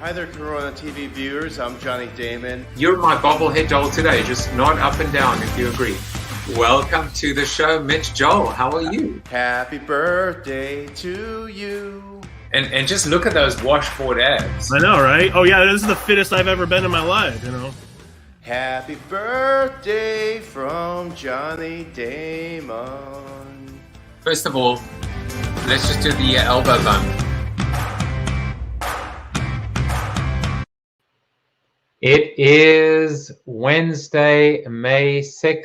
Hi there, CoronaTV viewers. I'm Johnny Damon. You're my bobblehead Joel today, just nod up and down if you agree. Welcome to the show, Mitch Joel. How are you? Happy birthday to you. And just look at those washboard abs. I know, right? Oh yeah, this is the fittest I've ever been in my life, you know. Happy birthday from Johnny Damon. First of all, let's just do the elbow bump. It is Wednesday, May 6th.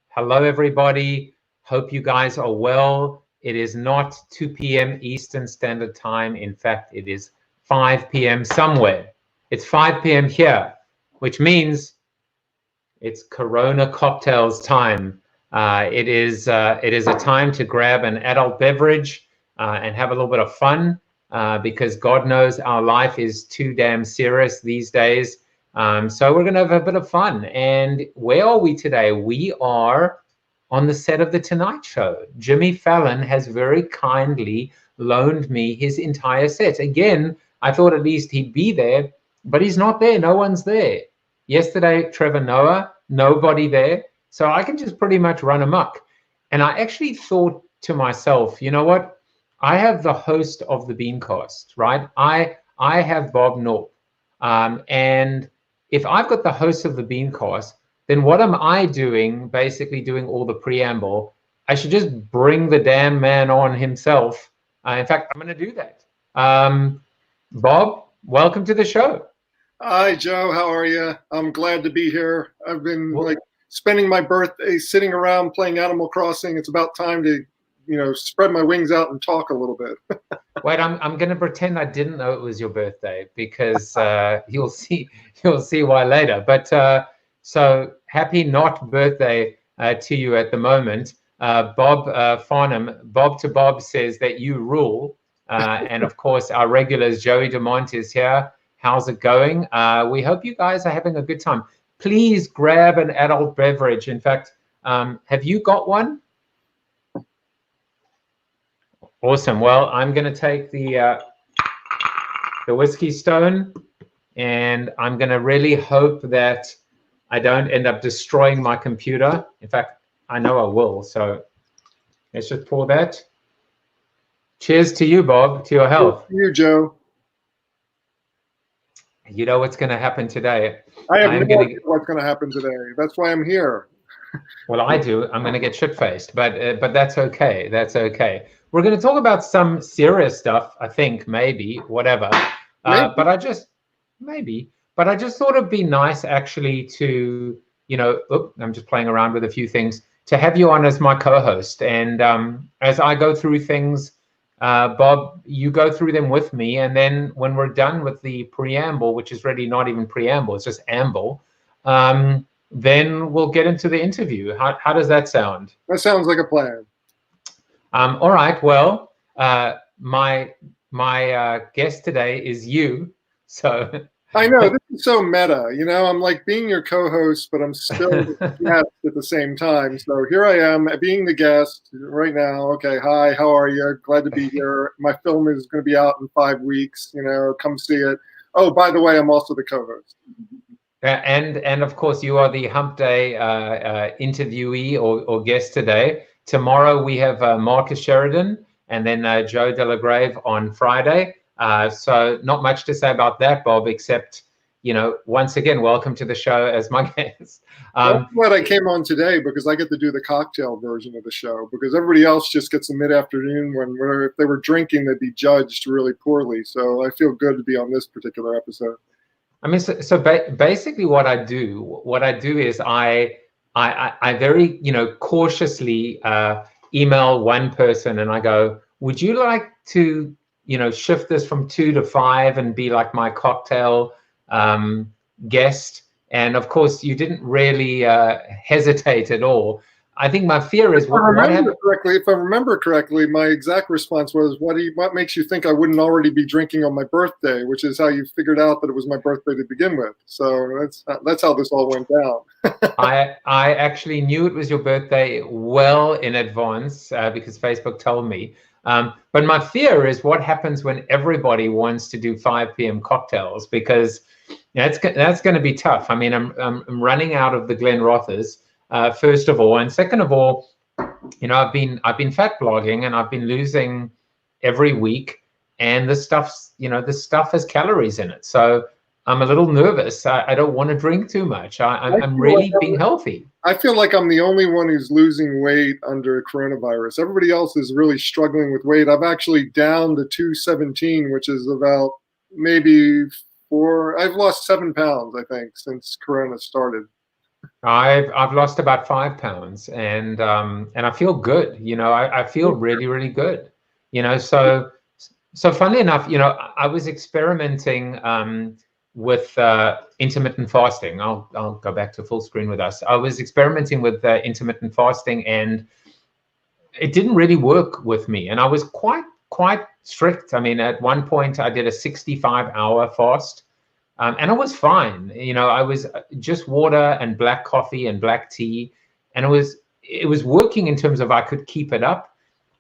Hello, everybody. Hope you guys are well. It is not 2 p.m. Eastern Standard Time. In fact, it is 5 p.m. somewhere. It's 5 p.m. here, which means it's CoronaCocktails time. It is a time to grab an adult beverage and have a little bit of fun because God knows our life is too damn serious these days. So we're going to have a bit of fun. And where are we today? We are on the set of The Tonight Show. Jimmy Fallon has very kindly loaned me his entire set. Again, I thought at least he'd be there, but he's not there. No one's there. Yesterday, Trevor Noah, nobody there. So I can just pretty much run amok. And I actually thought to myself, you know what? I have the host of the Beancast, right? I have Bob Knorpp. And if I've got the host of the Beancast, then what am I doing, basically doing all the preamble? I should just bring the damn man on himself. In fact, I'm going to do that. Bob, welcome to the show. Hi, Joe. How are you? I'm glad to be here. I've been spending my birthday sitting around playing Animal Crossing. It's about time to, spread my wings out and talk a little bit. Wait, I'm going to pretend I didn't know it was your birthday because you'll see why later. But so happy not birthday to you at the moment. Bob Farnham, Bob to Bob says that you rule. And of course, our regulars, Joey DeMont is here. How's it going? We hope you guys are having a good time. Please grab an adult beverage. In fact, have you got one? Awesome. Well, I'm going to take the Whiskey Stone, and I'm going to really hope that I don't end up destroying my computer. In fact, I know I will. So let's just pour that. Cheers to you, Bob, to your health. Cheers to you, Joe. You know what's going to happen today. I have no idea what's going to happen today. That's why I'm here. Well, I do. I'm going to get shit-faced, but that's okay. That's okay. We're going to talk about some serious stuff, I think, maybe, whatever. Maybe. But I just thought it'd be nice actually to, I'm just playing around with a few things, to have you on as my co-host. And as I go through things, Bob, you go through them with me. And then when we're done with the preamble, which is really not even preamble, it's just amble, then we'll get into the interview. How does that sound? That sounds like a plan. All right. Well, my guest today is you. So I know this is so meta. I'm like being your co-host, but I'm still the guest at the same time. So here I am, being the guest right now. Okay, hi, how are you? Glad to be here. My film is going to be out in 5 weeks. Come see it. Oh, by the way, I'm also the co-host. And of course, you are the Hump Day interviewee or guest today. Tomorrow we have Marcus Sheridan and then Joe Delagrave on Friday. So not much to say about that, Bob, except, once again, welcome to the show as my guest. I'm glad I came on today because I get to do the cocktail version of the show because everybody else just gets a mid-afternoon when if they were drinking, they'd be judged really poorly. So I feel good to be on this particular episode. I mean, so basically what I do is I very, cautiously email one person and I go, would you like to, shift this from 2 to 5 and be like my cocktail guest? And of course, you didn't really hesitate at all. I think my fear is if I remember correctly, my exact response was, what makes you think I wouldn't already be drinking on my birthday, which is how you figured out that it was my birthday to begin with. So that's how this all went down. I actually knew it was your birthday well in advance because Facebook told me. But my fear is what happens when everybody wants to do 5 p.m. cocktails, because that's going to be tough. I mean, I'm running out of the Glenrothers, first of all, and second of all, I've been fat blogging and I've been losing every week, and this stuff has calories in it. So I'm a little nervous. I don't want to drink too much. I'm really being healthy. I feel like I'm the only one who's losing weight under coronavirus. Everybody else is really struggling with weight. I've actually down to 217, which is about maybe I've lost 7 pounds, I think, since Corona started. I've lost about 5 pounds, and I feel good. I feel really, really good. So funnily enough, I was experimenting with intermittent fasting. I'll go back to full screen with us. I was experimenting with intermittent fasting, and it didn't really work with me. And I was quite strict. I mean, at one point I did a 65-hour fast, and I was fine. I was just water and black coffee and black tea, and it was working in terms of I could keep it up,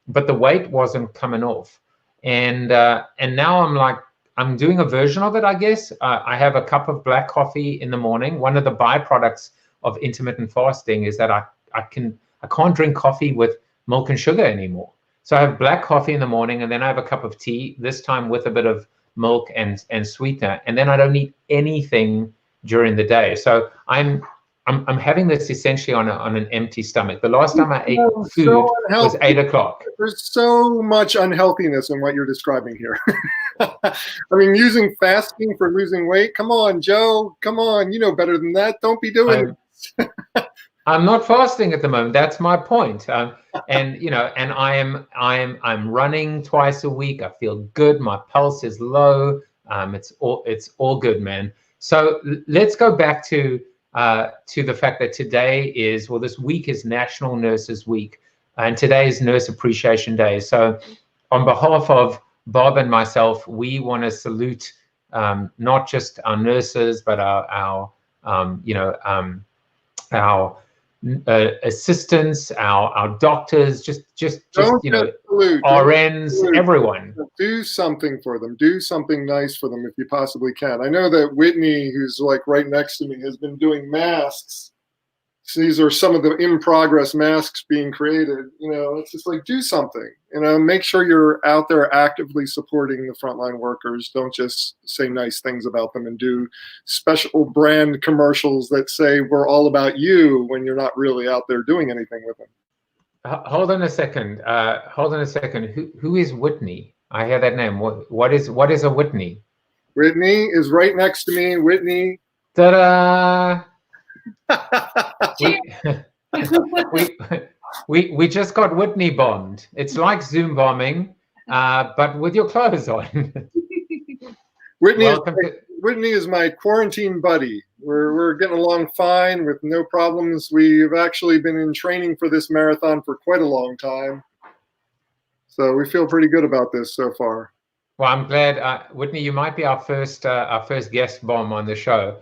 but the weight wasn't coming off. And now I'm doing a version of it, I guess. I have a cup of black coffee in the morning. One of the byproducts of intermittent fasting is that I can't drink coffee with milk and sugar anymore. So I have black coffee in the morning, and then I have a cup of tea, this time with a bit of milk and sweetener, and then I don't eat anything during the day. So I'm having this essentially on an empty stomach. The last time I ate food was 8 o'clock. There's so much unhealthiness in what you're describing here. I mean, using fasting for losing weight. Come on, Joe. Come on. You know better than that. Don't be doing this. I'm not fasting at the moment. That's my point. And I'm running twice a week. I feel good. My pulse is low. It's all good, man. So let's go back to the fact that this week is National Nurses Week, and today is Nurse Appreciation Day. So on behalf of Bob and myself, we want to salute not just our nurses, but our assistants, our doctors, just RNs, everyone. Do something for them. Do something nice for them if you possibly can. I know that Whitney, who's like right next to me, has been doing masks. So these are some of the in-progress masks being created. It's just like, do something. Make sure you're out there actively supporting the frontline workers. Don't just say nice things about them and do special brand commercials that say we're all about you when you're not really out there doing anything with them. Hold on a second. Who is Whitney? I hear that name. What is a Whitney? Whitney is right next to me. Whitney. Ta-da! we just got Whitney bombed. It's like Zoom bombing, but with your clothes on. Whitney is my quarantine buddy. We're getting along fine with no problems. We've actually been in training for this marathon for quite a long time, so we feel pretty good about this so far. Well, I'm glad, Whitney. You might be our first guest bomb on the show.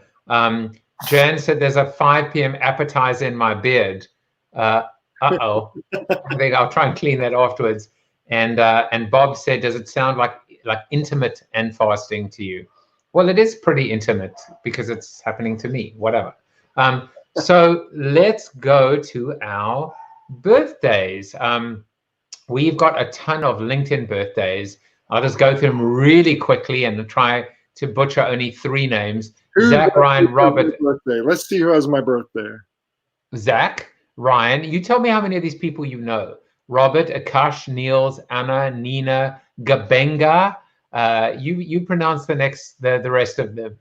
Jan said there's a 5 p.m. appetizer in my beard. Uh-oh. I think I'll try and clean that afterwards. And Bob said, does it sound like intimate and fasting to you? Well, it is pretty intimate because it's happening to me, whatever. So let's go to our birthdays. We've got a ton of LinkedIn birthdays. I'll just go through them really quickly and try to butcher only 3 names. Zach, Ryan, Robert. Birthday. Let's see who has my birthday. Zach, Ryan, you tell me how many of these people you know. Robert, Akash, Niels, Anna, Nina, Gabenga. You pronounce the rest of them.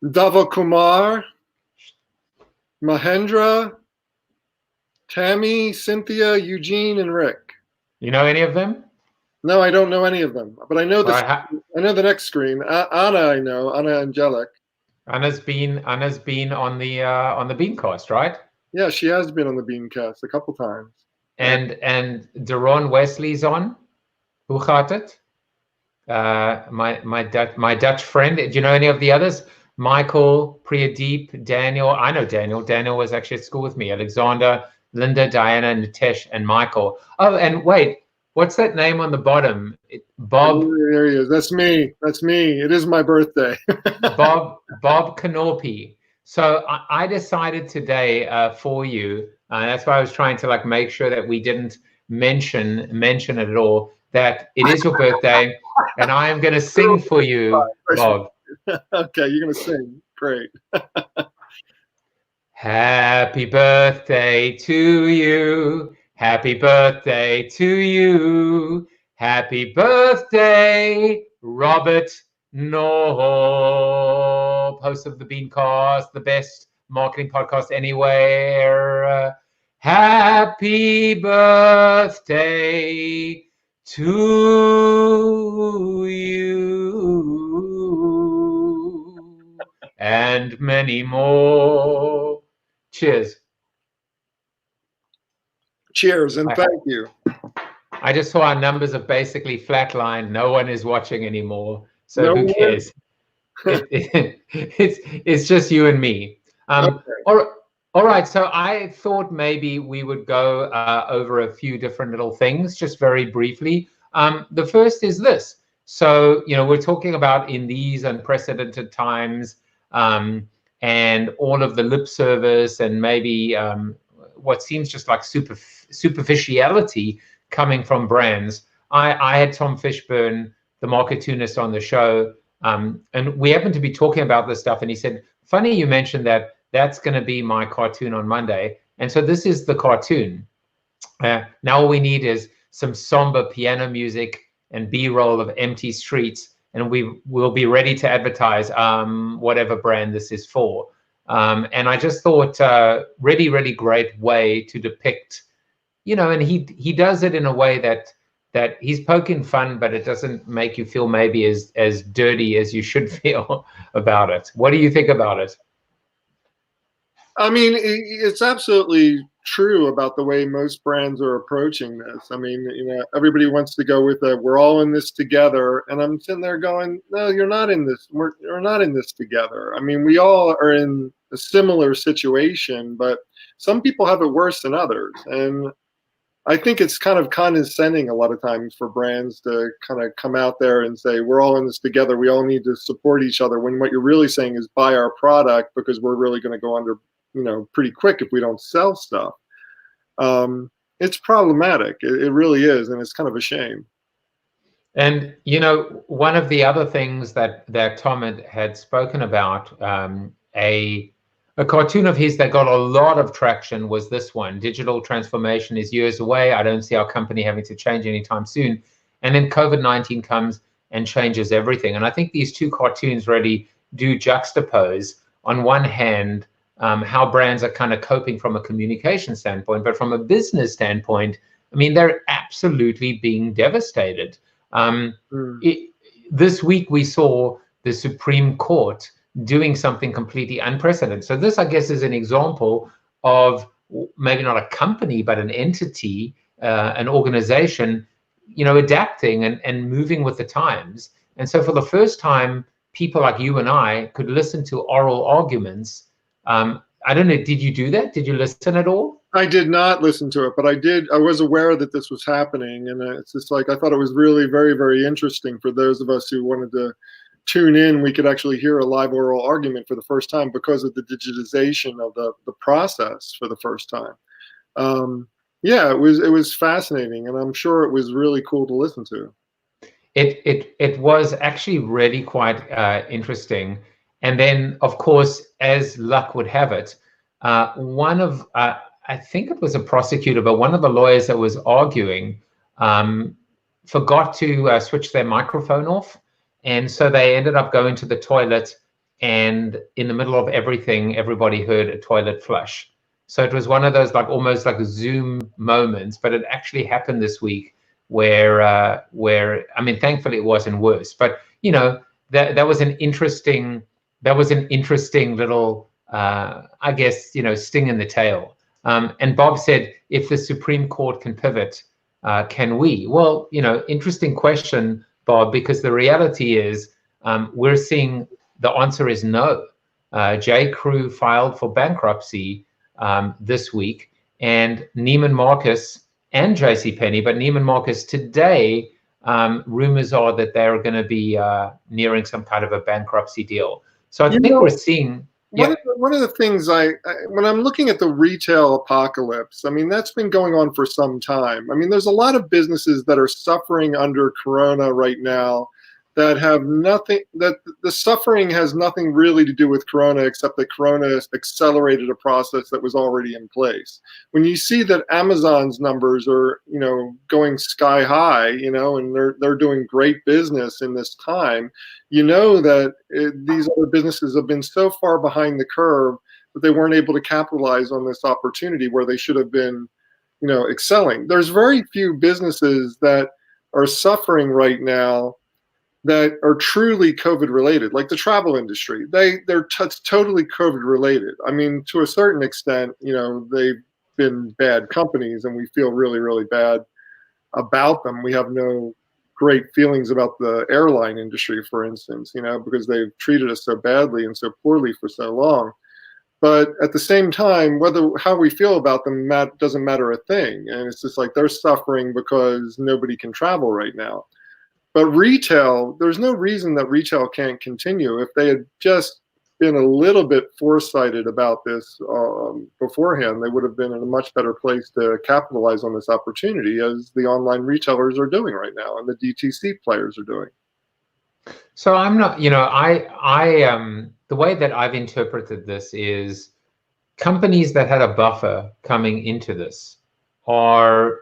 Dava Kumar, Mahendra, Tammy, Cynthia, Eugene, and Rick. You know any of them? No, I don't know any of them, but I know I know the next screen. Anna, I know. Anna Angelic. Anna's been on the Beancast, right? Yeah, she has been on the Beancast a couple times. And Deron Wesley's on. Hoe gaat het? My Dutch friend. Do you know any of the others? Michael, Priyadeep, Daniel. I know Daniel. Daniel was actually at school with me. Alexander, Linda, Diana, Nitesh, and Michael. Oh, and wait, what's that name on the bottom? Bob. There he is. That's me. That's me. It is my birthday. Bob Knorpp. So I decided today for you. That's why I was trying to like make sure that we didn't mention it at all. That it is your birthday, and I am going to sing for you, Bob. Okay, you're going to sing. Great. Happy birthday to you. Happy birthday to you. Happy birthday, Robert Knorpp, host of the Beancast, the best marketing podcast anywhere. Happy birthday to you and many more. Cheers. Cheers, and thank you. I just saw our numbers have basically flatlined. No one is watching anymore. So No who one? cares? It's just you and me. Okay. All right. So I thought maybe we would go over a few different little things, just very briefly. The first is this. So, we're talking about in these unprecedented times and all of the lip service and maybe what seems just like superficiality coming from brands. I had Tom Fishburne, the marketunist, on the show, and we happened to be talking about this stuff, and he said, funny you mentioned that. That's going to be my cartoon on Monday. And so this is the cartoon. Now all we need is some somber piano music and B-roll of empty streets, and we'll be ready to advertise whatever brand this is for. And I just thought really, really great way to depict, and he does it in a way that he's poking fun, but it doesn't make you feel maybe as dirty as you should feel about it. What do you think about it? I mean, it's absolutely true about the way most brands are approaching this. I mean, everybody wants to go with we're all in this together. And I'm sitting there going, no, you're not in this. We're not in this together. I mean, we all are in a similar situation, but some people have it worse than others. And I think it's kind of condescending a lot of times for brands to kind of come out there and say, we're all in this together. We all need to support each other. When what you're really saying is buy our product because we're really going to go under pretty quick if we don't sell stuff. It's problematic. It really is, and it's kind of a shame. And one of the other things that Tom had spoken about, a cartoon of his that got a lot of traction was this one. Digital transformation is years away. I don't see our company having to change anytime soon. And then COVID-19 comes and changes everything. And I think these two cartoons really do juxtapose, on one hand, how brands are kind of coping from a communication standpoint, but from a business standpoint, I mean, they're absolutely being devastated. This week we saw the Supreme Court doing something completely unprecedented. So this, I guess, is an example of maybe not a company, but an entity, an organization, adapting and moving with the times. And so for the first time, people like you and I could listen to oral arguments. I don't know, did you do that? Did you listen at all? I did not listen to it, but I was aware that this was happening. And it's just like, I thought it was really very, very interesting for those of us who wanted to tune in. We could actually hear a live oral argument for the first time because of the digitization of the process for the first time. Yeah, it was fascinating, and I'm sure it was really cool to listen to. It was actually really quite interesting. And then, of course, as luck would have it, one of, I think it was a prosecutor, but one of the lawyers that was arguing forgot to switch their microphone off. And so they ended up going to the toilet, and in the middle of everything, everybody heard a toilet flush. So it was one of those almost like Zoom moments, but it actually happened this week where I mean, thankfully it wasn't worse, but that was an interesting little, I guess, sting in the tail. And Bob said, if the Supreme Court can pivot, can we? Well, interesting question, Bob, because the reality is we're seeing the answer is no. J. Crew filed for bankruptcy this week, and Neiman Marcus and JCPenney, but Neiman Marcus today, rumors are that they're going to be nearing some kind of a bankruptcy deal. So I think we're seeing. One of the things when I'm looking at the retail apocalypse, I mean, that's been going on for some time. I mean, there's a lot of businesses that are suffering under Corona right now that have nothing, that the suffering has nothing really to do with Corona, except that Corona accelerated a process that was already in place. When you see that Amazon's numbers are, going sky high, and they're doing great business in this time, that these other businesses have been so far behind the curve that they weren't able to capitalize on this opportunity where they should have been, excelling. There's very few businesses that are suffering right now that are truly COVID related, like the travel industry. They're totally COVID related. I mean, to a certain extent, they've been bad companies and we feel really, really bad about them. We have no great feelings about the airline industry, for instance, because they've treated us so badly and so poorly for so long. But at the same time, how we feel about them doesn't matter a thing. And it's just like they're suffering because nobody can travel right now. But retail, there's no reason that retail can't continue. If they had just been a little bit foresighted about this beforehand, they would have been in a much better place to capitalize on this opportunity, as the online retailers are doing right now and the DTC players are doing. So I'm not, the way that I've interpreted this is companies that had a buffer coming into this are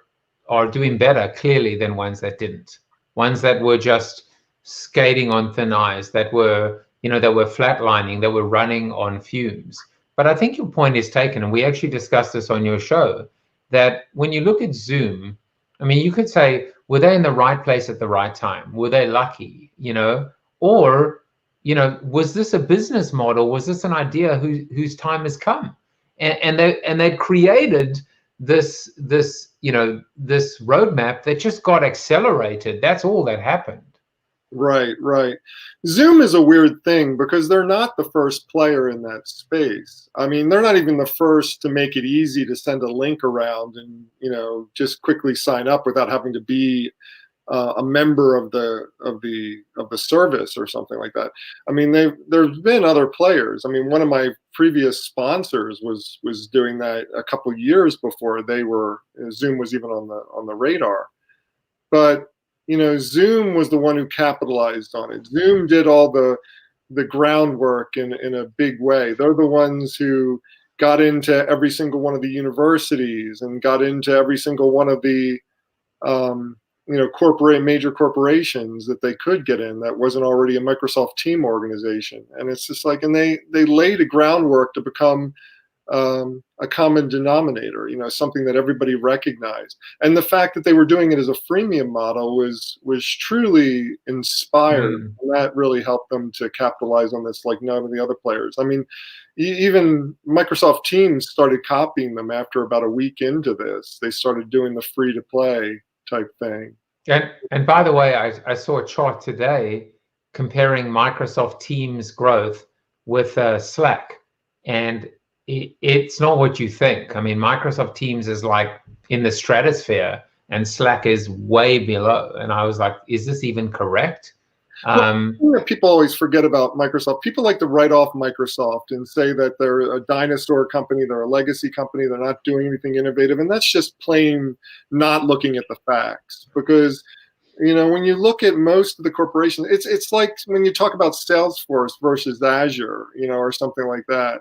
doing better clearly than ones that didn't. Ones that were just skating on thin ice, that were flatlining, that were running on fumes. But I think your point is taken, and we actually discussed this on your show, that when you look at Zoom, I mean, you could say, were they in the right place at the right time? Were they lucky, Or, was this a business model? Was this an idea whose time has come? And they created this roadmap that just got accelerated. That's all that happened. Right. Zoom is a weird thing because they're not the first player in that space. I mean, they're not even the first to make it easy to send a link around and, just quickly sign up without having to be a member of the service or something like that. I mean, there's been other players. I mean, one of my previous sponsors was doing that a couple of years before Zoom was even on the radar. But Zoom was the one who capitalized on it. Zoom did all the groundwork in a big way. They're the ones who got into every single one of the universities and got into every single one of the major corporations that they could get in that wasn't already a Microsoft Team organization. And it's just like, and they laid a groundwork to become a common denominator, something that everybody recognized. And the fact that they were doing it as a freemium model was truly inspired. And that really helped them to capitalize on this like none of the other players. I mean, even Microsoft Teams started copying them after about a week into this. They started doing the free to play type thing. And by the way, I saw a chart today comparing Microsoft Teams growth with Slack, and it's not what you think. I mean, Microsoft Teams is like in the stratosphere and Slack is way below. And I was like, is this even correct? People always forget about Microsoft. People like to write off Microsoft and say that they're a dinosaur company, they're a legacy company, they're not doing anything innovative. And that's just plain not looking at the facts. Because, when you look at most of the corporations, it's like when you talk about Salesforce versus Azure, or something like that.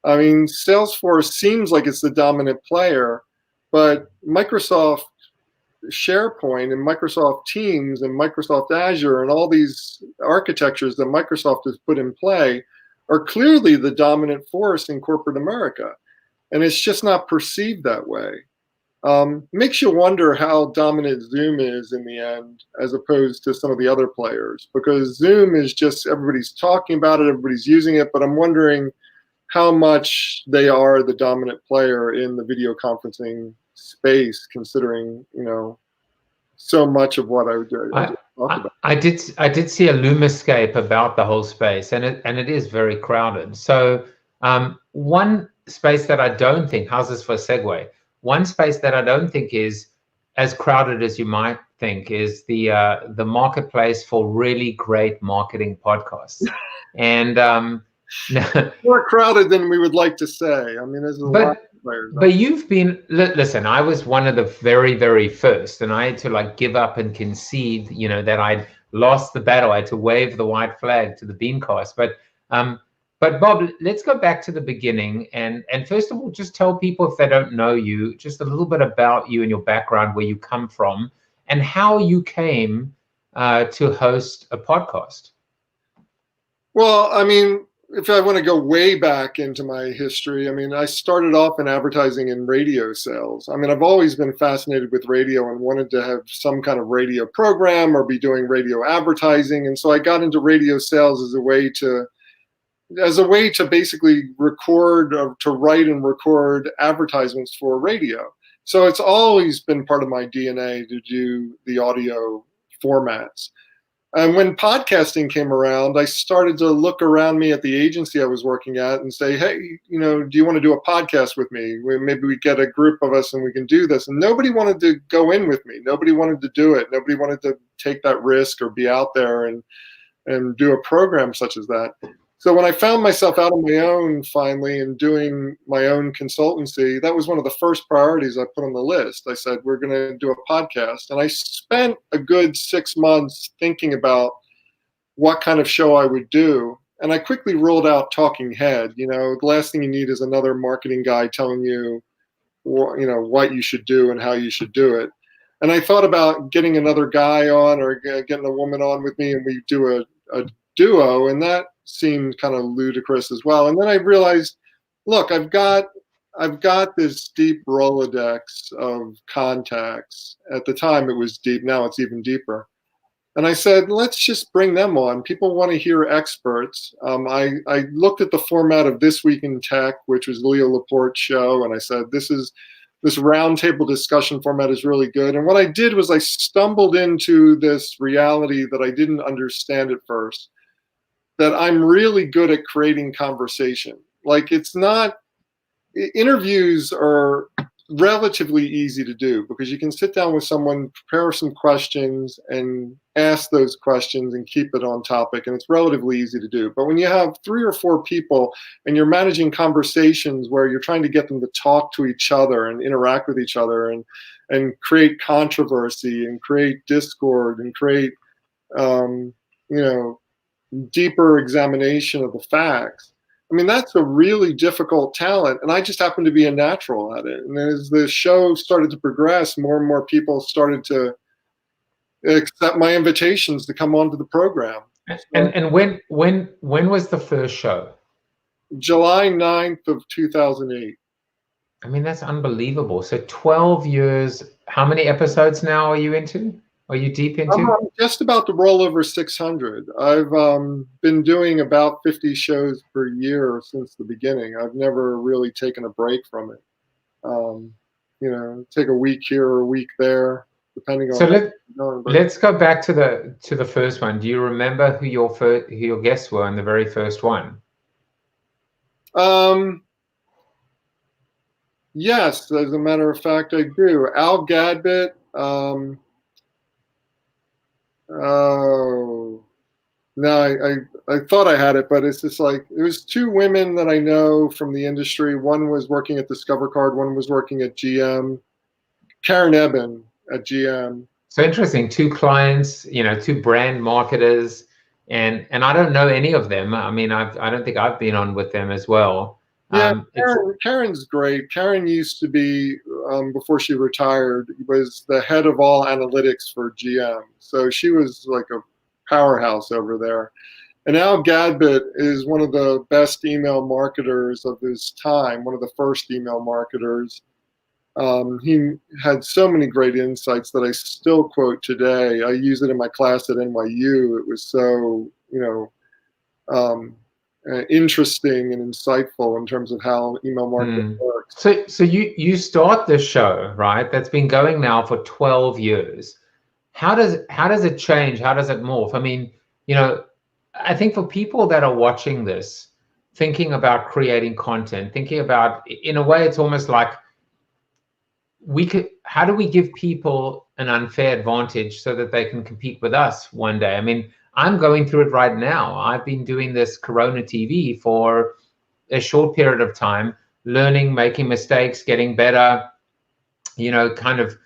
I mean, Salesforce seems like it's the dominant player, but Microsoft SharePoint and Microsoft Teams and Microsoft Azure and all these architectures that Microsoft has put in play are clearly the dominant force in corporate America. And it's just not perceived that way. Makes you wonder how dominant Zoom is in the end, as opposed to some of the other players, because Zoom is just, everybody's talking about it, everybody's using it, but I'm wondering how much they are the dominant player in the video conferencing space, considering so much of what I talked about. I did see a Lumascape about the whole space, and it is very crowded. So one space that I don't think, how's this for a segue? One space that I don't think is as crowded as you might think, is the marketplace for really great marketing podcasts. And more crowded than we would like to say. I mean, there's a lot of players. But you've been, listen, I was one of the very, very first, and I had to like give up and concede, you know, that I'd lost the battle. I had to wave the white flag to the Beancast. But Bob, let's go back to the beginning, and first of all, just tell people, if they don't know you, just a little bit about you and your background, where you come from, and how you came to host a podcast. Well, I mean, if I want to go way back into my history, I mean, I started off in advertising and radio sales. I mean, I've always been fascinated with radio and wanted to have some kind of radio program or be doing radio advertising. And so I got into radio sales as a way to basically record, to write and record advertisements for radio. So it's always been part of my DNA to do the audio formats. And when podcasting came around, I started to look around me at the agency I was working at and say, hey, you know, do you want to do a podcast with me? Maybe we get a group of us and we can do this. And nobody wanted to go in with me. Nobody wanted to do it. Nobody wanted to take that risk or be out there and do a program such as that. So when I found myself out on my own finally and doing my own consultancy, that was one of the first priorities I put on the list. I said, we're going to do a podcast. And I spent a good 6 months thinking about what kind of show I would do. And I quickly ruled out talking head. You know, the last thing you need is another marketing guy telling you, you know, what you should do and how you should do it. And I thought about getting another guy on or getting a woman on with me, and we do a duo, and that seemed kind of ludicrous as well. And then I realized, look, I've got this deep Rolodex of contacts. At the time it was deep, now it's even deeper. And I said, let's just bring them on. People want to hear experts. I looked at the format of This Week in Tech, which was Leo Laporte's show, and I said, this roundtable discussion format is really good. And what I did was I stumbled into this reality that I didn't understand at first, that I'm really good at creating conversation. Like, it's not, interviews are relatively easy to do because you can sit down with someone, prepare some questions and ask those questions and keep it on topic, and it's relatively easy to do. But when you have 3 or 4 people and you're managing conversations where you're trying to get them to talk to each other and interact with each other and create controversy and create discord and create deeper examination of the facts, I mean, that's a really difficult talent, and I just happen to be a natural at it. And as the show started to progress, more and more people started to accept my invitations to come onto the program. And when was the first show? July 9th of 2008. I mean, that's unbelievable. So 12 years. How many episodes now are you into? Are you deep into? I'm just about to roll over 600. I've been doing about 50 shows per year since the beginning. I've never really taken a break from it. Take a week here or a week there, depending on. So let's go back to the first one. Do you remember who your guests were in the very first one? Yes, as a matter of fact, I do. Al Gadbit. Oh, no, I thought I had it, but it's just like, it was 2 women that I know from the industry. One was working at Discover Card, one was working at GM. Karen Eben at GM. So interesting. 2 clients, 2 brand marketers, and I don't know any of them. I mean, I don't think I've been on with them as well. Yeah, Karen's great. Karen used to be, before she retired, was the head of all analytics for GM. So she was like a powerhouse over there. And Al Gadbit is one of the best email marketers of his time, one of the first email marketers. He had so many great insights that I still quote today. I use it in my class at NYU. It was so, interesting and insightful in terms of how email marketing works. So you start this show, right? That's been going now for 12 years. How does it change? How does it morph? I mean, I think for people that are watching this, thinking about creating content, thinking about, in a way, it's almost like how do we give people an unfair advantage so that they can compete with us one day? I mean, I'm going through it right now. I've been doing this CoronaTV for a short period of time, learning, making mistakes, getting better, kind of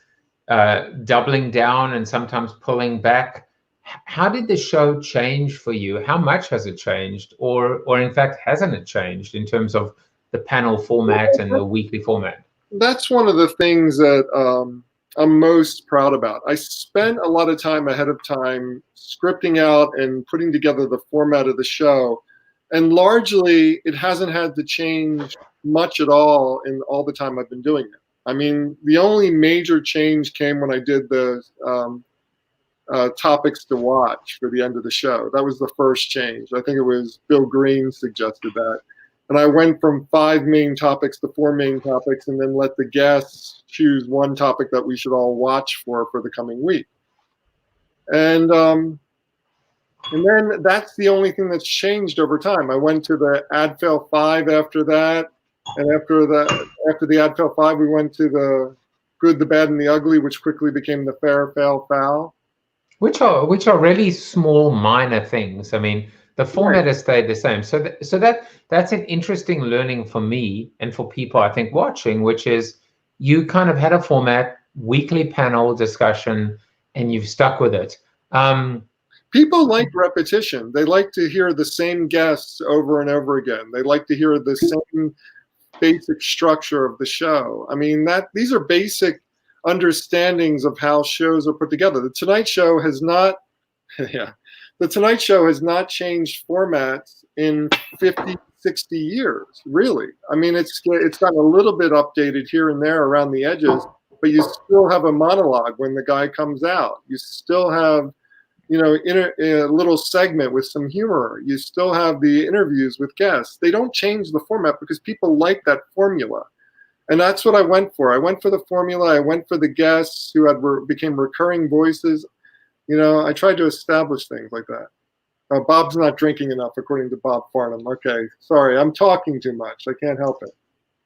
doubling down and sometimes pulling back. How did the show change for you? How much has it changed? Or in fact, hasn't it changed in terms of the panel format and the weekly format? That's one of the things that I'm most proud about. I spent a lot of time ahead of time scripting out and putting together the format of the show. And largely, it hasn't had to change much at all in all the time I've been doing it. I mean, the only major change came when I did the topics to watch for the end of the show. That was the first change. I think it was Bill Green suggested that. And I went from 5 main topics to 4 main topics, and then let the guests choose one topic that we should all watch for the coming week. And then that's the only thing that's changed over time. I went to the ad fail 5 after that, and after the ad fail 5, we went to the good, the bad, and the ugly, which quickly became the fair, fail, foul. Which are really small, minor things. I mean, the format has stayed the same. So that's an interesting learning for me and for people, I think, watching, which is you kind of had a format, weekly panel discussion, and you've stuck with it. People like repetition. They like to hear the same guests over and over again. They like to hear the same basic structure of the show. I mean, these are basic understandings of how shows are put together. The Tonight Show has not, The Tonight Show has not changed formats in 50, 60 years, really. I mean, it's gotten a little bit updated here and there around the edges, but you still have a monologue when the guy comes out. You still have, a little segment with some humor. You still have the interviews with guests. They don't change the format because people like that formula. And that's what I went for. I went for the formula. I went for the guests who became recurring voices. I tried to establish things like that. Bob's not drinking enough, according to Bob Farnham. Okay, sorry, I'm talking too much. I can't help it.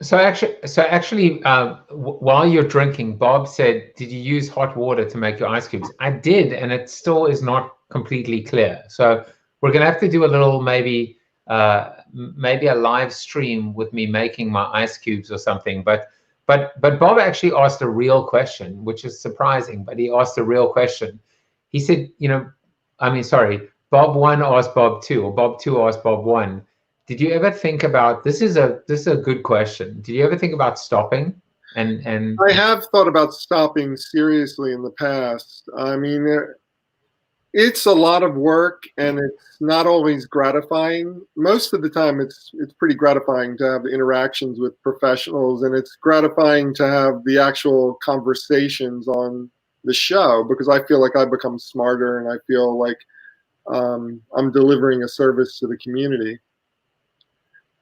So actually, while you're drinking, Bob said, "Did you use hot water to make your ice cubes?" I did, and it still is not completely clear. So we're gonna have to do a little maybe a live stream with me making my ice cubes or something. But Bob actually asked a real question, which is surprising. But he asked a real question. He said, Bob 1 asked Bob 2, or Bob 2 asked Bob 1. Did you ever think about, this is a good question. Did you ever think about stopping? And I have thought about stopping seriously in the past. I mean, it's a lot of work and it's not always gratifying. Most of the time it's pretty gratifying to have interactions with professionals, and it's gratifying to have the actual conversations on the show, because I feel like I've become smarter and I feel like I'm delivering a service to the community.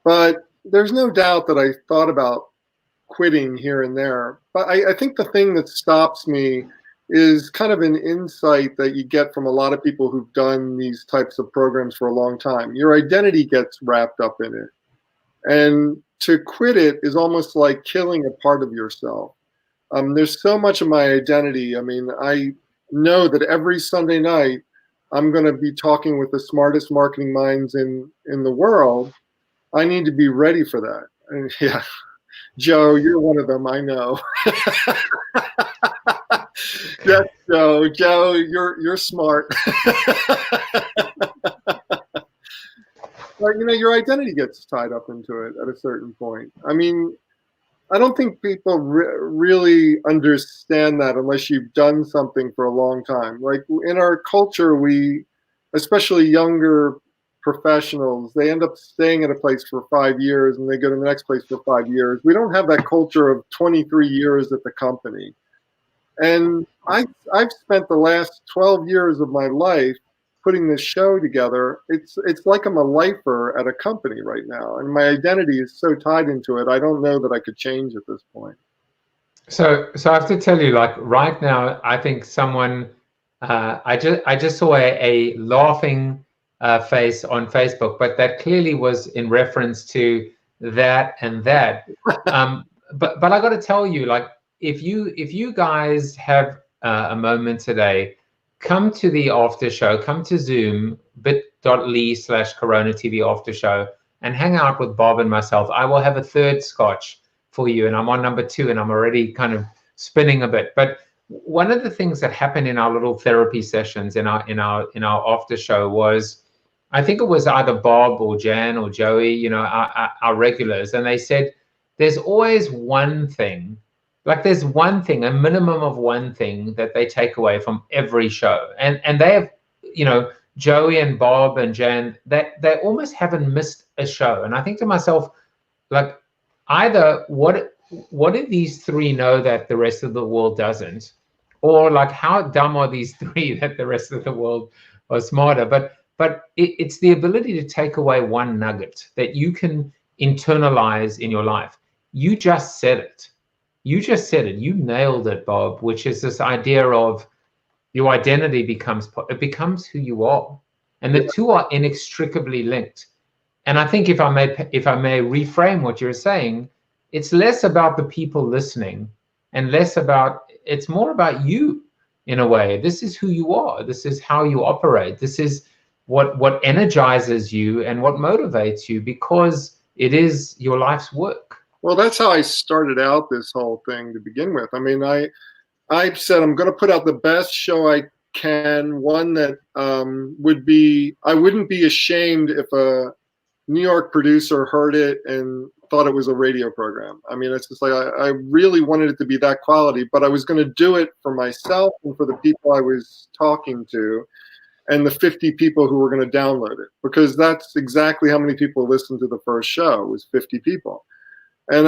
But there's no doubt that I thought about quitting here and there. But I think the thing that stops me is kind of an insight that you get from a lot of people who've done these types of programs for a long time. Your identity gets wrapped up in it. And to quit it is almost like killing a part of yourself. There's so much of my identity. I mean, I know that every Sunday night I'm going to be talking with the smartest marketing minds in the world. I need to be ready for that. And yeah, Joe, you're one of them. I know. Yes, Joe. Joe, you're smart. But your identity gets tied up into it at a certain point. I mean, I don't think people really understand that unless you've done something for a long time. Like in our culture, especially younger professionals, they end up staying at a place for 5 years and they go to the next place for 5 years. We don't have that culture of 23 years at the company. And I've spent the last 12 years of my life putting this show together. It's like I'm a lifer at a company right now, and my identity is so tied into it. I don't know that I could change at this point. So I have to tell you, like right now, I think someone I just saw a laughing face on Facebook, but that clearly was in reference to that and that. But I got to tell you, like if you guys have a moment today, come to the after show, come to Zoom, bit.ly/CoronaTV after show, and hang out with Bob and myself. I will have a third scotch for you, and I'm on number 2, and I'm already kind of spinning a bit. But one of the things that happened in our little therapy sessions in our after show was, I think it was either Bob or Jan or Joey, you know, our regulars, and they said there's always one thing. Like there's one thing, a minimum of one thing that they take away from every show. And they have, you know, Joey and Bob and Jan, they almost haven't missed a show. And I think to myself, like, either what do these 3 know that the rest of the world doesn't? Or like, how dumb are these 3 that the rest of the world are smarter? But it's the ability to take away one nugget that you can internalize in your life. You just said it. You just said it. You nailed it, Bob, which is this idea of your identity becomes who you are. And the two are inextricably linked. And I think if I may reframe what you're saying, it's less about the people listening and it's more about you in a way. This is who you are. This is how you operate. This is what energizes you and what motivates you, because it is your life's work. Well, that's how I started out this whole thing to begin with. I mean, I said I'm going to put out the best show I can, one that I wouldn't be ashamed if a New York producer heard it and thought it was a radio program. I mean, it's just like I really wanted it to be that quality, but I was going to do it for myself and for the people I was talking to and the 50 people who were going to download it, because that's exactly how many people listened to the first show, was 50 people. And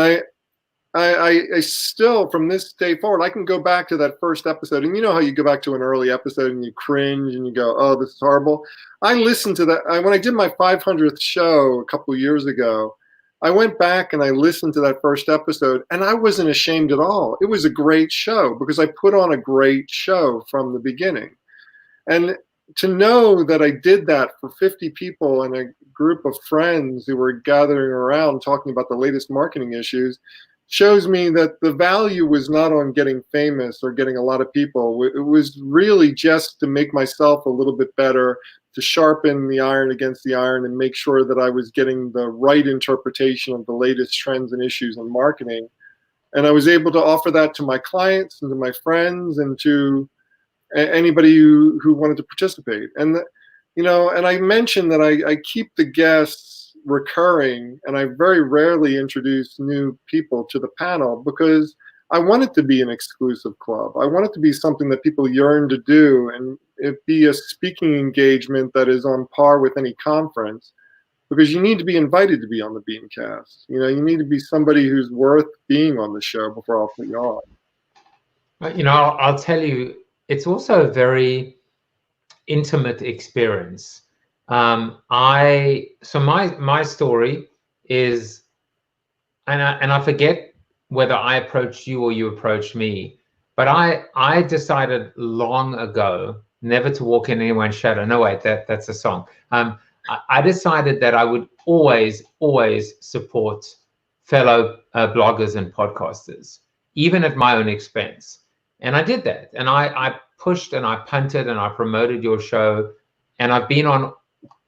I still, from this day forward, I can go back to that first episode. And you know how you go back to an early episode and you cringe and you go, oh, this is horrible. I listened to that. When I did my 500th show a couple of years ago, I went back and I listened to that first episode, and I wasn't ashamed at all. It was a great show because I put on a great show from the beginning. And to know that I did that for 50 people and a group of friends who were gathering around talking about the latest marketing issues shows me that the value was not on getting famous or getting a lot of people. It was really just to make myself a little bit better, to sharpen the iron against the iron and make sure that I was getting the right interpretation of the latest trends and issues in marketing. And I was able to offer that to my clients and to my friends and to anybody who wanted to participate. And, you know, and I mentioned that I keep the guests recurring, and I very rarely introduce new people to the panel because I want it to be an exclusive club. I want it to be something that people yearn to do, and it be a speaking engagement that is on par with any conference, because you need to be invited to be on the Beancast. You know, you need to be somebody who's worth being on the show before I'll put you on. You know, I'll tell you, it's also a very intimate experience. My story is, and I forget whether I approached you or you approached me, but I decided long ago never to walk in anyone's shadow. No, wait, that's a song. I decided that I would always support fellow bloggers and podcasters, even at my own expense. And I did that. And I pushed and I punted and I promoted your show. And I've been on,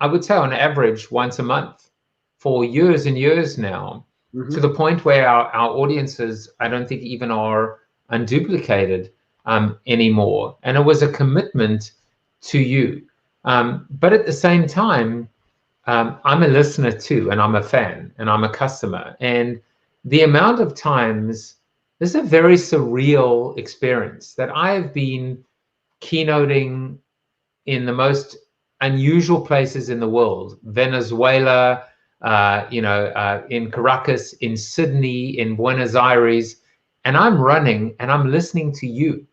I would say on average, once a month for years and years now, to the point where our audiences, I don't think even are unduplicated anymore. And it was a commitment to you. But at the same time, I'm a listener too, and I'm a fan, and I'm a customer. And the amount of times, this is a very surreal experience that I've been keynoting in the most unusual places in the world: Venezuela, in Caracas, in Sydney, in Buenos Aires, and I'm running and I'm listening to you.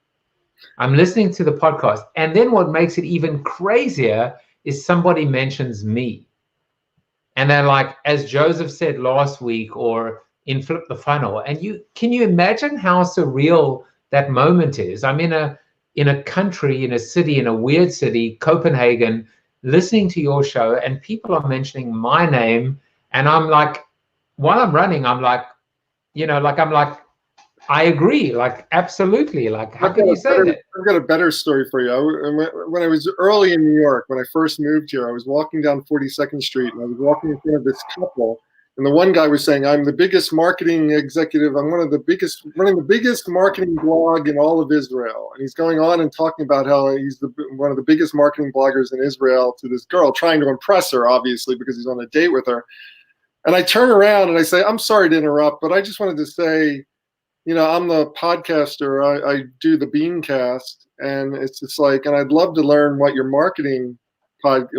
I'm listening to the podcast. And then what makes it even crazier is somebody mentions me. And they're like, as Joseph said last week, or in Flip the Funnel. And can you imagine how surreal that moment is? I'm in a country, in a city, in a weird city, Copenhagen, listening to your show, and people are mentioning my name. And I'm like, while I'm running, I'm like, I agree. Like, absolutely. Like, how can you say that? I've got a better story for you. When I was early in New York, when I first moved here, I was walking down 42nd Street, and I was walking in front of this couple, and the one guy was saying, "I'm the biggest marketing executive. I'm running the biggest marketing blog in all of Israel." And he's going on and talking about how he's one of the biggest marketing bloggers in Israel to this girl, trying to impress her, obviously, because he's on a date with her. And I turn around and I say, "I'm sorry to interrupt, but I just wanted to say, I'm the podcaster. I do the Beancast, and it's just like, and I'd love to learn what your marketing blog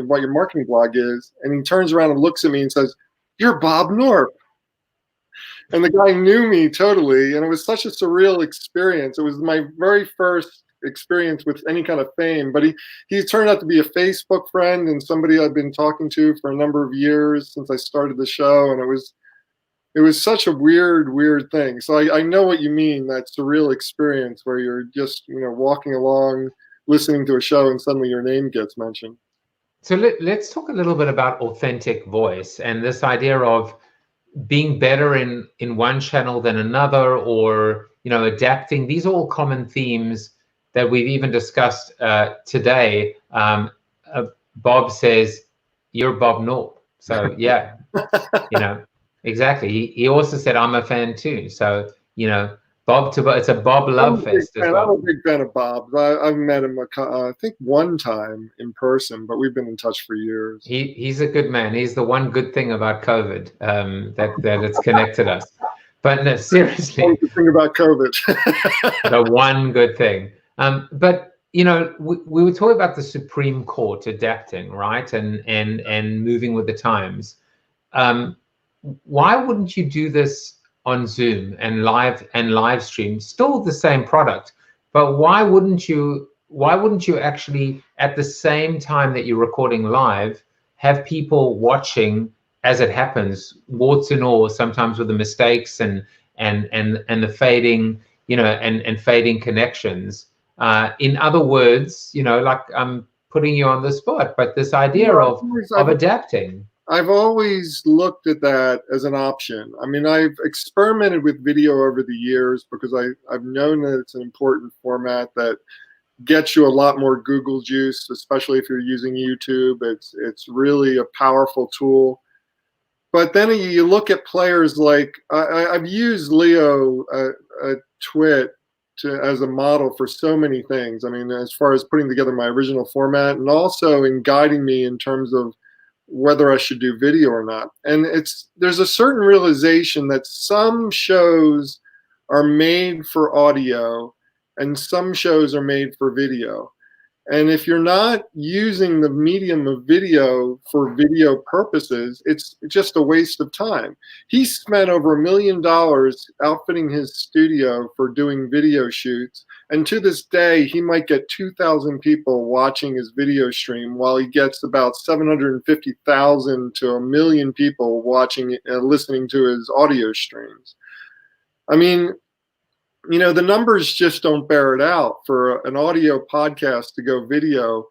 is." And he turns around and looks at me and says, "You're Bob Knorpp." And the guy knew me totally, and it was such a surreal experience. It was my very first experience with any kind of fame. But he turned out to be a Facebook friend and somebody I've been talking to for a number of years since I started the show, and it was such a weird thing. So I know what you mean, that surreal experience where you're just, walking along, listening to a show, and suddenly your name gets mentioned. So let's talk a little bit about authentic voice and this idea of being better in one channel than another, or, adapting. These are all common themes that we've even discussed today. Bob says, "You're Bob Knorpp." So yeah, exactly. He also said, "I'm a fan too." So, Bob it's a Bob love fest as well. I'm a big fan of Bob. I've met him, I think, one time in person, but we've been in touch for years. He's a good man. He's the one good thing about COVID, that it's connected us. But no, seriously. One good thing about COVID. The one good thing. But we were talking about the Supreme Court adapting, right, and moving with the times. Why wouldn't you do this on Zoom and live stream? Still the same product, but why wouldn't you actually, at the same time that you're recording live, have people watching as it happens, warts and all, sometimes with the mistakes and the fading, and fading connections. In other words, like, I'm putting you on the spot, but this idea of adapting. I've always looked at that as an option. I mean, I've experimented with video over the years because I've known that it's an important format that gets you a lot more Google juice, especially if you're using YouTube. It's really a powerful tool. But then you look at players like, I've used Leo Twit as a model for so many things. I mean, as far as putting together my original format, and also in guiding me in terms of whether I should do video or not. And there's a certain realization that some shows are made for audio and some shows are made for video. And if you're not using the medium of video for video purposes, it's just a waste of time. He spent over $1 million outfitting his studio for doing video shoots. And to this day, he might get 2,000 people watching his video stream, while he gets about 750,000 to 1 million people watching, listening to his audio streams. I mean, the numbers just don't bear it out. For an audio podcast to go video,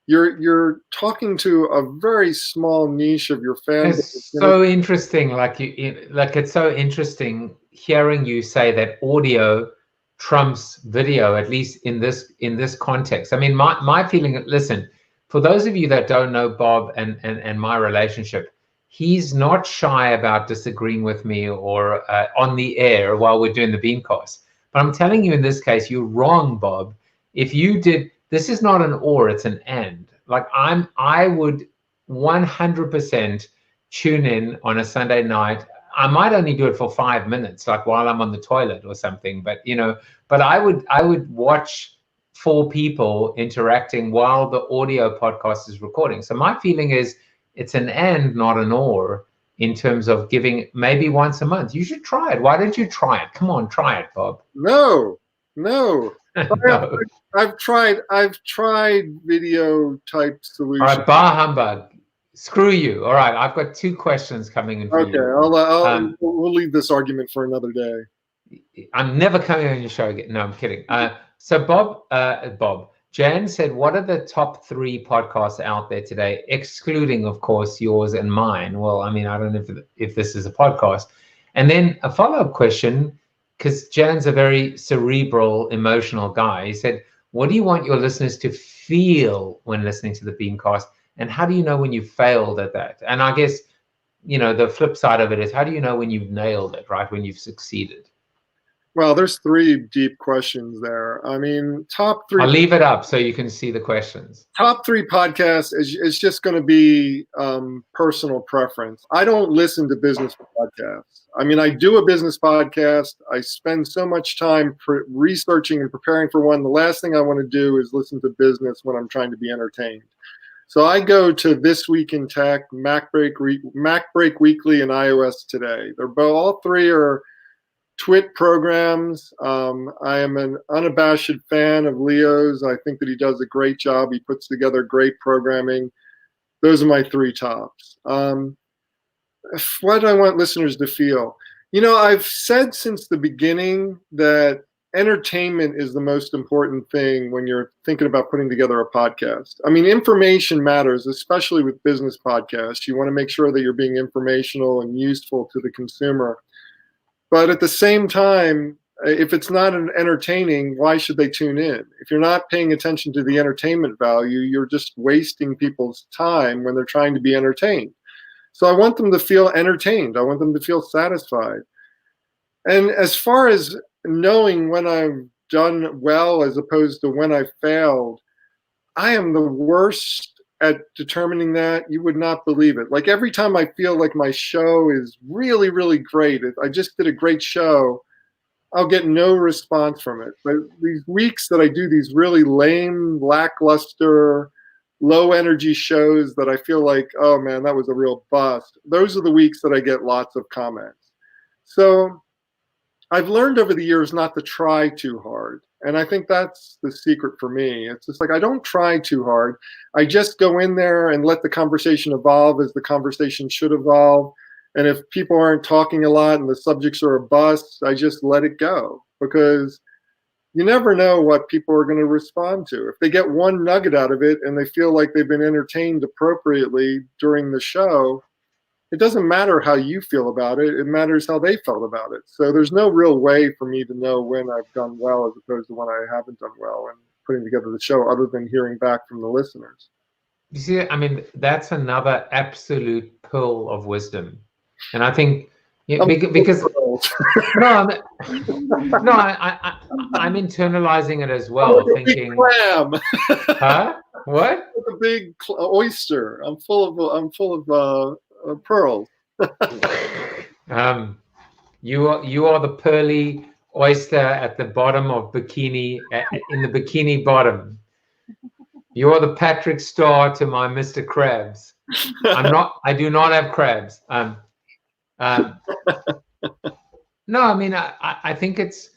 you're talking to a very small niche of your fan base. It's so interesting. It's so interesting hearing you say that audio trumps video, at least in this context. I mean, my feeling. Listen, for those of you that don't know Bob and my relationship, he's not shy about disagreeing with me or on the air while we're doing the Beancast. But I'm telling you, in this case, you're wrong, Bob. If you did, this is not an or, it's an and. Like, I would 100% tune in on a Sunday night. I might only do it for 5 minutes, like while I'm on the toilet or something. But but I would watch 4 people interacting while the audio podcast is recording. So my feeling is it's an and, not an or, in terms of giving maybe once a month. You should try it. Why don't you try it? Come on, try it, Bob. No. No. I've tried video type solutions. All right, bar humbug. Screw you. All right, I've got 2 questions coming in for you. Okay, we'll leave this argument for another day. I'm never coming on your show again. No, I'm kidding. So Bob, Jan said, what are the top 3 podcasts out there today, excluding, of course, yours and mine? Well, I mean, I don't know if this is a podcast. And then a follow-up question, because Jan's a very cerebral, emotional guy. He said, what do you want your listeners to feel when listening to the Beancast? And how do you know when you failed at that? And I guess, the flip side of it is, how do you know when you've nailed it, right? When you've succeeded? Well, there's 3 deep questions there. I mean, top 3. I'll leave it up so you can see the questions. Top 3 podcasts is just going to be personal preference. I don't listen to business podcasts. I mean, I do a business podcast. I spend so much time researching and preparing for one. The last thing I want to do is listen to business when I'm trying to be entertained. So I go to This Week in Tech, Mac Break Weekly, and iOS Today. All 3 are Twit programs. I am an unabashed fan of Leo's. I think that he does a great job. He puts together great programming. Those are my 3 tops. What do I want listeners to feel? I've said since the beginning that entertainment is the most important thing when you're thinking about putting together a podcast. I mean, information matters, especially with business podcasts. You want to make sure that you're being informational and useful to the consumer. But at the same time, if it's not entertaining, why should they tune in? If you're not paying attention to the entertainment value, you're just wasting people's time when they're trying to be entertained. So I want them to feel entertained. I want them to feel satisfied. And as far as knowing when I've done well as opposed to when I failed, I am the worst at determining that. You would not believe it. Like every time I feel like my show is really, really great, if I just did a great show, I'll get no response from it. But these weeks that I do these really lame, lackluster, low energy shows that I feel like, oh man, that was a real bust, those are the weeks that I get lots of comments. So I've learned over the years not to try too hard. And I think that's the secret for me. It's just like, I don't try too hard. I just go in there and let the conversation evolve as the conversation should evolve. And if people aren't talking a lot and the subjects are a bust, I just let it go, because you never know what people are going to respond to. If they get one nugget out of it and they feel like they've been entertained appropriately during the show, it doesn't matter how you feel about it. It matters how they felt about it. So there's no real way for me to know when I've done well as opposed to when I haven't done well in putting together the show, other than hearing back from the listeners. You see, I mean, that's another absolute pearl of wisdom. And I think, because I'm internalizing it as well, thinking, clam. huh? What? A big oyster. I'm full of pearls. You are the pearly oyster at the bottom of bikini, in the bikini bottom. You are the Patrick Star to my Mr. Krabs. I do not have crabs. No, I mean, I think that's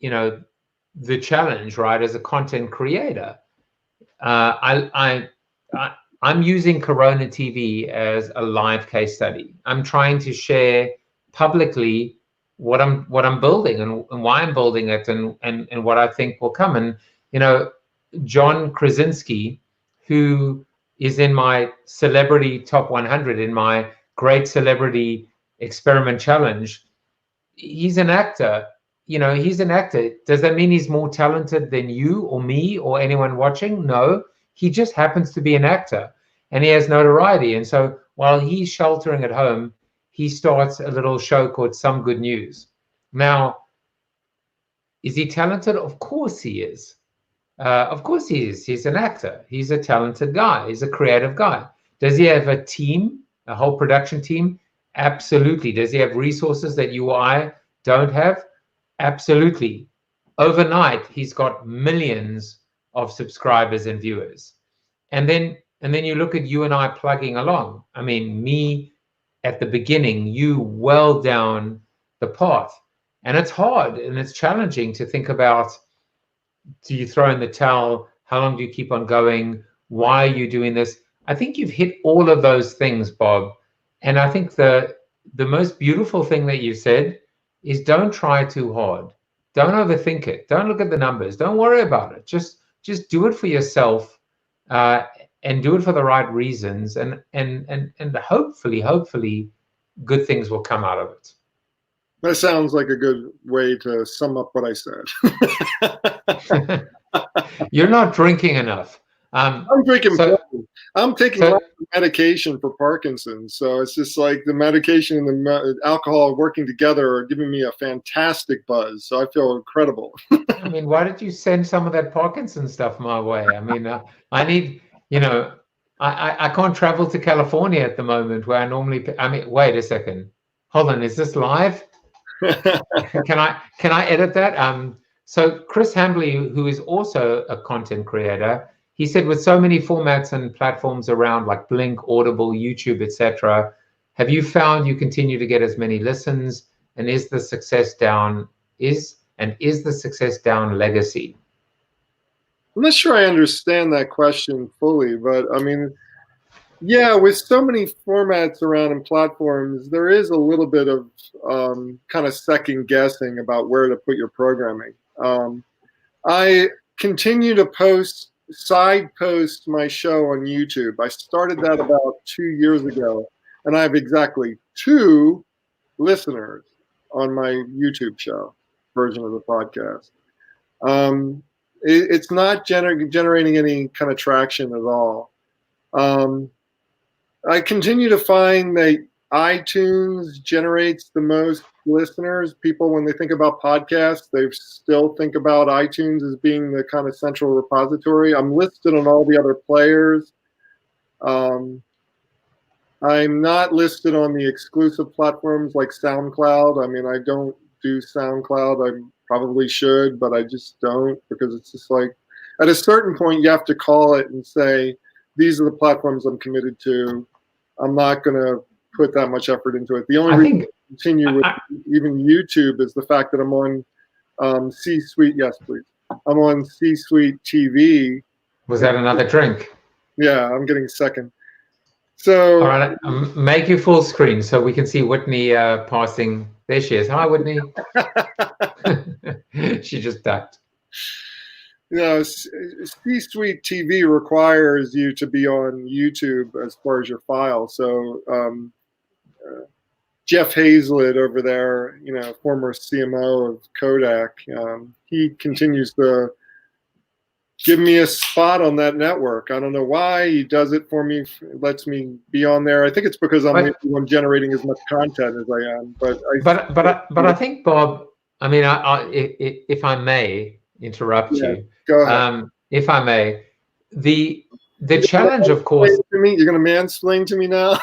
the challenge, right? As a content creator, I'm using CoronaTV as a live case study. I'm trying to share publicly what I'm building and why I'm building it and what I think will come. And John Krasinski, who is in my celebrity top 100 in my Great Celebrity Experiment Challenge, he's an actor. He's an actor. Does that mean he's more talented than you or me or anyone watching? No, he just happens to be an actor and he has notoriety. And so while he's sheltering at home, he starts a little show called Some Good News. Now, is he talented? Of course he is. Of course he is. He's an actor. He's a talented guy. He's a creative guy. Does he have a team, a whole production team? Absolutely. Does he have resources that you or I don't have? Absolutely. Overnight, he's got millions of subscribers and viewers. And then you look at you and I plugging along. I mean, me at the beginning, you well down the path. And it's hard and it's challenging to think about, do you throw in the towel? How long do you keep on going? Why are you doing this? I think you've hit all of those things, Bob. And I think the most beautiful thing that you said is don't try too hard. Don't overthink it. Don't look at the numbers. Don't worry about it. Just do it for yourself and do it for the right reasons. And hopefully good things will come out of it. That sounds like a good way to sum up what I said. You're not drinking enough. I'm drinking. I'm taking lots of medication for Parkinson's, so it's just like the medication and the alcohol working together are giving me a fantastic buzz. So I feel incredible. I mean, why did you send some of that Parkinson's stuff my way? I mean, I need, I can't travel to California at the moment where I normally. I mean, wait a second. Hold on, is this live? Can I edit that? So Chris Hambley, who is also a content creator, he said, with so many formats and platforms around like Blink, Audible, YouTube, etc., have you found you continue to get as many listens? And is the success down legacy? I'm not sure I understand that question fully, but I mean, yeah, with so many formats around and platforms, there is a little bit of kind of second guessing about where to put your programming. I continue to side post my show on YouTube. I started that about 2 years ago, and I have exactly 2 listeners on my YouTube show version of the podcast. It's not generating any kind of traction at all. I continue to find that iTunes generates the most listeners. People, when they think about podcasts, they still think about iTunes as being the kind of central repository. I'm listed on all the other players. I'm not listed on the exclusive platforms like SoundCloud. I mean, I don't do SoundCloud. I probably should, but I just don't, because it's just like, at a certain point, you have to call it and say, these are the platforms I'm committed to. I'm not going to put that much effort into it. The only reason I continue with even YouTube is the fact that I'm on C-Suite. Yes, please. I'm on C-Suite TV. Was that another drink? Yeah, I'm getting a second. So, all right, make you full screen so we can see Whitney passing. There she is. Hi, Whitney. She just ducked. C-Suite TV requires you to be on YouTube as far as your file. So Jeff Hazlett over there, former CMO of Kodak, he continues to give me a spot on that network. I don't know why. He does it for me, lets me be on there. I think it's because I'm generating as much content as I am. But I think, Bob, I mean, if I may interrupt you. Go ahead. If I may, the challenge, of course. You're going to mansplain to me now.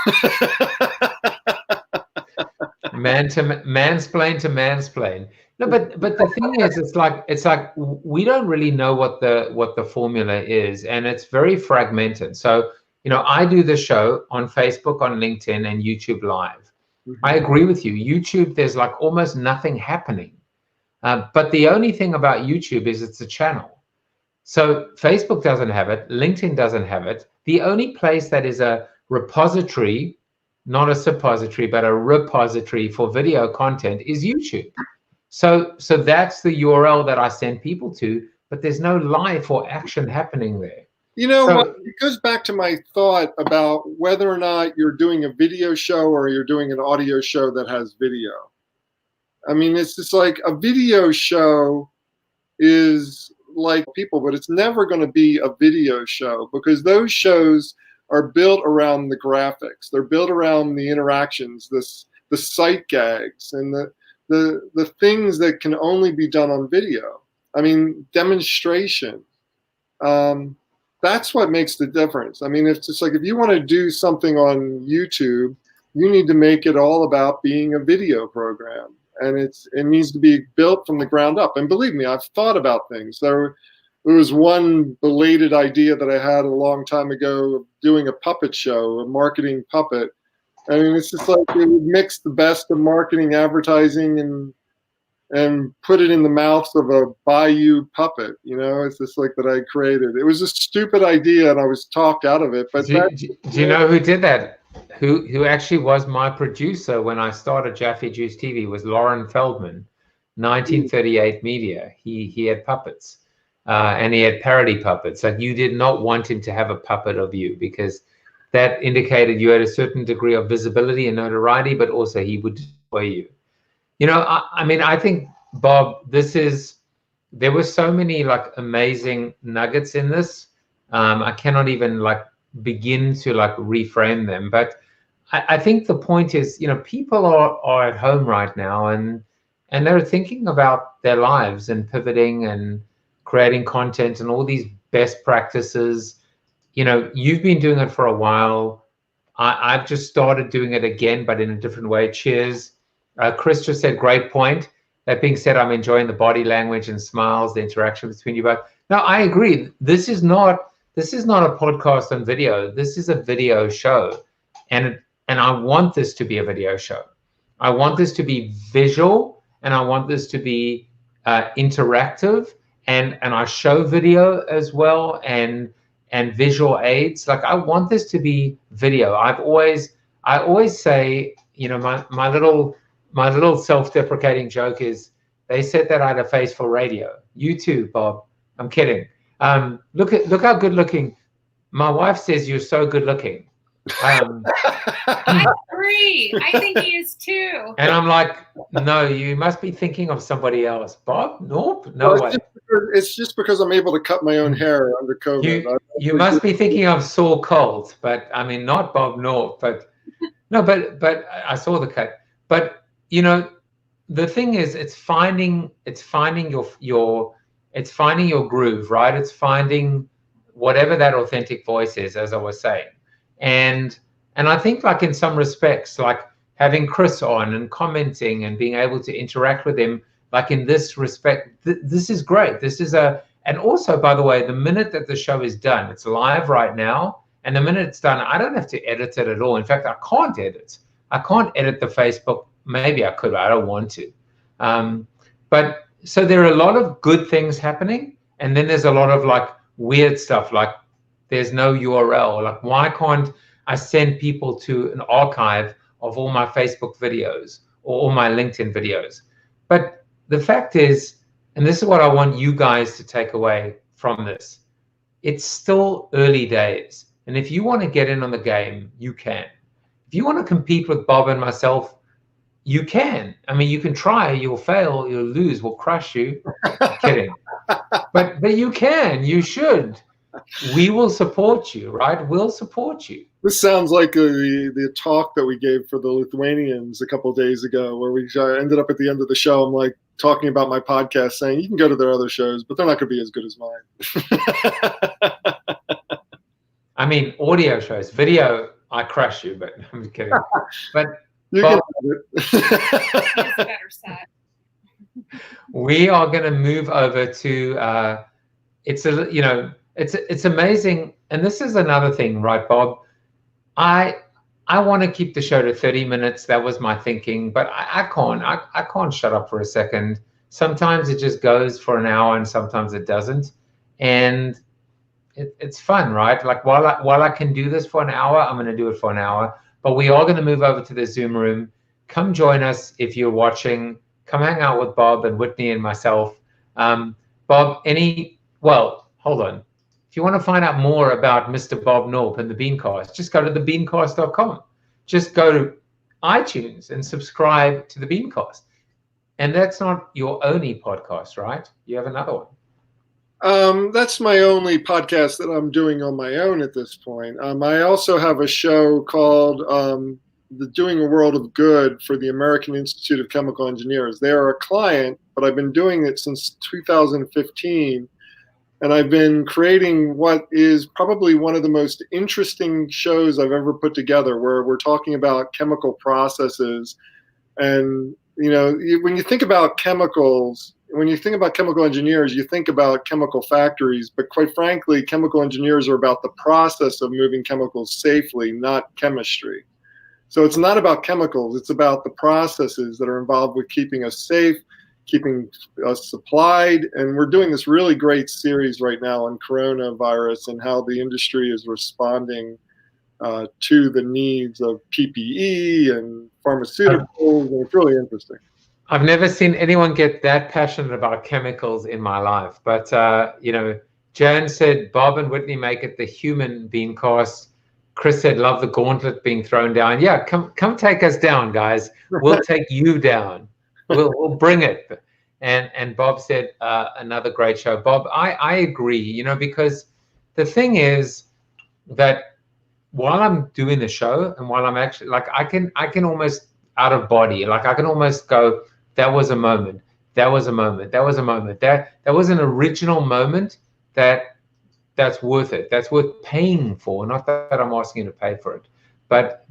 Mansplain to mansplain. No, but the thing is, it's like we don't really know what the formula is, and it's very fragmented. So I do the show on Facebook, on LinkedIn, and YouTube Live. Mm-hmm. I agree with you. YouTube, there's like almost nothing happening. But the only thing about YouTube is it's a channel. So Facebook doesn't have it. LinkedIn doesn't have it. The only place that is a repository, not a suppository, but a repository for video content is YouTube. So that's the URL that I send people to, but there's no life or action happening there. What? It goes back to my thought about whether or not you're doing a video show or you're doing an audio show that has video. I mean, it's just like a video show is like people, but it's never going to be a video show because those shows are built around the graphics. They're built around the interactions, the sight gags, and the things that can only be done on video. I mean, demonstration. That's what makes the difference. I mean, it's just like if you want to do something on YouTube, you need to make it all about being a video program. And it needs to be built from the ground up. And believe me, I've thought about things. There was one belated idea that I had a long time ago of doing a puppet show, a marketing puppet. I mean, it's just like it would mix the best of marketing, advertising, and put it in the mouths of a Bayou puppet. It's just like that I created. It was a stupid idea, and I was talked out of it. But do you know who did that? Who actually was my producer when I started Jaffe Juice TV was Lauren Feldman, 1938 Media. He had puppets, and he had parody puppets. Like you did not want him to have a puppet of you because that indicated you had a certain degree of visibility and notoriety, but also he would destroy you. I mean, I think, Bob, there were so many like amazing nuggets in this. I cannot even like begin to like reframe them, but I think the point is, people are at home right now and they're thinking about their lives and pivoting and creating content and all these best practices. You've been doing it for a while. I've just started doing it again, but in a different way. Cheers. Chris just said, great point. That being said, I'm enjoying the body language and smiles, the interaction between you both. No, I agree. This is not a podcast on video. This is a video show. And I want this to be a video show. I want this to be visual, and I want this to be interactive, and I show video as well, and visual aids. Like, I want this to be video. I always say, my little self-deprecating joke is, they said that I had a face for radio. You too, Bob. I'm kidding. Look how good looking. My wife says you're so good looking. I agree. I think he is too. And I'm like, no, you must be thinking of somebody else. Bob? Nope. No way. It's just because I'm able to cut my own hair under COVID. You must be thinking of Saul Colt, but I mean, not Bob Knorpp, but no, but I saw the cut. But the thing is, it's finding your groove, right? It's finding whatever that authentic voice is, as I was saying. And I think, like, in some respects, like having Chris on and commenting and being able to interact with him, like in this respect, this is great. And also, by the way, the minute that the show is done, it's live right now. And the minute it's done, I don't have to edit it at all. In fact, I can't edit. I can't edit the Facebook. Maybe I could, but I don't want to. But so there are a lot of good things happening. And then there's a lot of like weird stuff, like there's no URL. Like, why can't I send people to an archive of all my Facebook videos or all my LinkedIn videos? But the fact is, and this is what I want you guys to take away from this, it's still early days. And if you want to get in on the game, you can. If you want to compete with Bob and myself, you can. I mean, you can try, you'll fail, you'll lose, we'll crush you. I'm kidding. But you can, you should. We will support you, right? We'll support you. This sounds like the talk that we gave for the Lithuanians a couple of days ago, where we ended up at the end of the show. I'm like talking about my podcast, saying you can go to their other shows, but they're not going to be as good as mine. I mean, audio shows, video, I crush you, but I'm just kidding. But you Bob, It's better set. we are going to move over to it's amazing. And this is another thing, right, Bob? I want to keep the show to 30 minutes. That was my thinking, but I can't shut up for a second. Sometimes it just goes for an hour and sometimes it doesn't. And it's fun, right? Like, while I can do this for an hour, I'm going to do it for an hour. But we are going to move over to the Zoom room. Come join us if you're watching. Come hang out with Bob and Whitney and myself. Bob, hold on. If you want to find out more about Mr. Bob Knorpp and the Beancast, just go to thebeancast.com. Just go to iTunes and subscribe to the Beancast. And that's not your only podcast, right? You have another one. That's my only podcast that I'm doing on my own at this point. I also have a show called the Doing a World of Good for the American Institute of Chemical Engineers. They are a client, but I've been doing it since 2015. And I've been creating what is probably one of the most interesting shows I've ever put together, where we're talking about chemical processes. And, when you think about chemicals, when you think about chemical engineers, you think about chemical factories. But quite frankly, chemical engineers are about the process of moving chemicals safely, not chemistry. So it's not about chemicals. It's about the processes that are involved with keeping us safe, keeping us supplied. And we're doing this really great series right now on coronavirus and how the industry is responding to the needs of PPE and pharmaceuticals. And it's really interesting. I've never seen anyone get that passionate about chemicals in my life. But, Jan said, Bob and Whitney make it the human Beancast. Chris said, love the gauntlet being thrown down. Yeah, come take us down, guys. We'll take you down. we'll bring it. And Bob said, another great show. Bob, I agree, you know, because the thing is that while I'm doing the show and while I'm actually like, I can almost out of body, like I can almost go, that was a moment. That was a moment. That was a moment. That was an original moment that's worth it. That's worth paying for. Not that I'm asking you to pay for it, but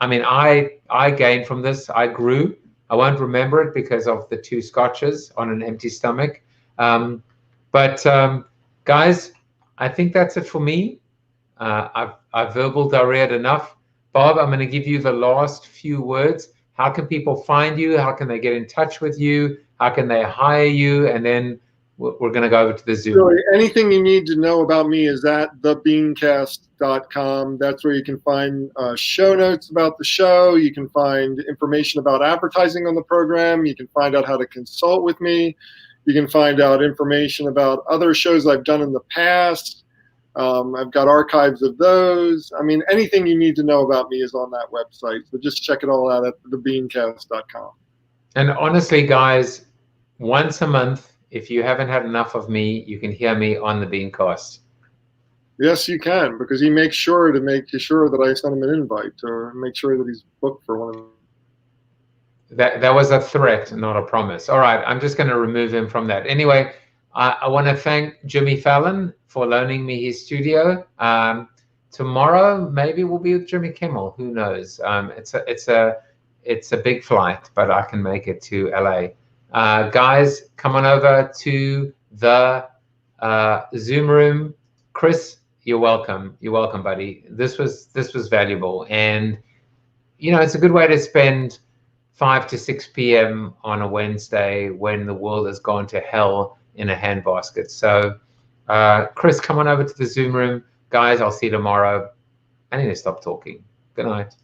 I mean, I gained from this. I grew. I won't remember it because of the 2 scotches on an empty stomach. Guys, I think that's it for me. I've verbal diarrheaed enough. Bob, I'm going to give you the last few words. How can people find you? How can they get in touch with you? How can they hire you? And then we're going to go over to the Zoom. Really, anything you need to know about me is at thebeancast.com. That's where you can find show notes about the show. You can find information about advertising on the program. You can find out how to consult with me. You can find out information about other shows I've done in the past. I've got archives of those. I mean, anything you need to know about me is on that website. So just check it all out at thebeancast.com. And honestly, guys, once a month, if you haven't had enough of me, you can hear me on the Beancast. Yes, you can, because he makes sure to make sure that I send him an invite or make sure that he's booked for one of them. That was a threat, not a promise. All right, I'm just going to remove him from that. Anyway, I want to thank Jimmy Fallon for loaning me his studio. Tomorrow, maybe we'll be with Jimmy Kimmel. Who knows? It's a big flight, but I can make it to LA. Guys, come on over to the Zoom room. Chris, you're welcome. You're welcome, buddy. This was valuable, and you know, it's a good way to spend 5 to 6 p.m. on a Wednesday when the world has gone to hell in a handbasket. So, Chris, come on over to the Zoom room. Guys, I'll see you tomorrow. I need to stop talking. Good night.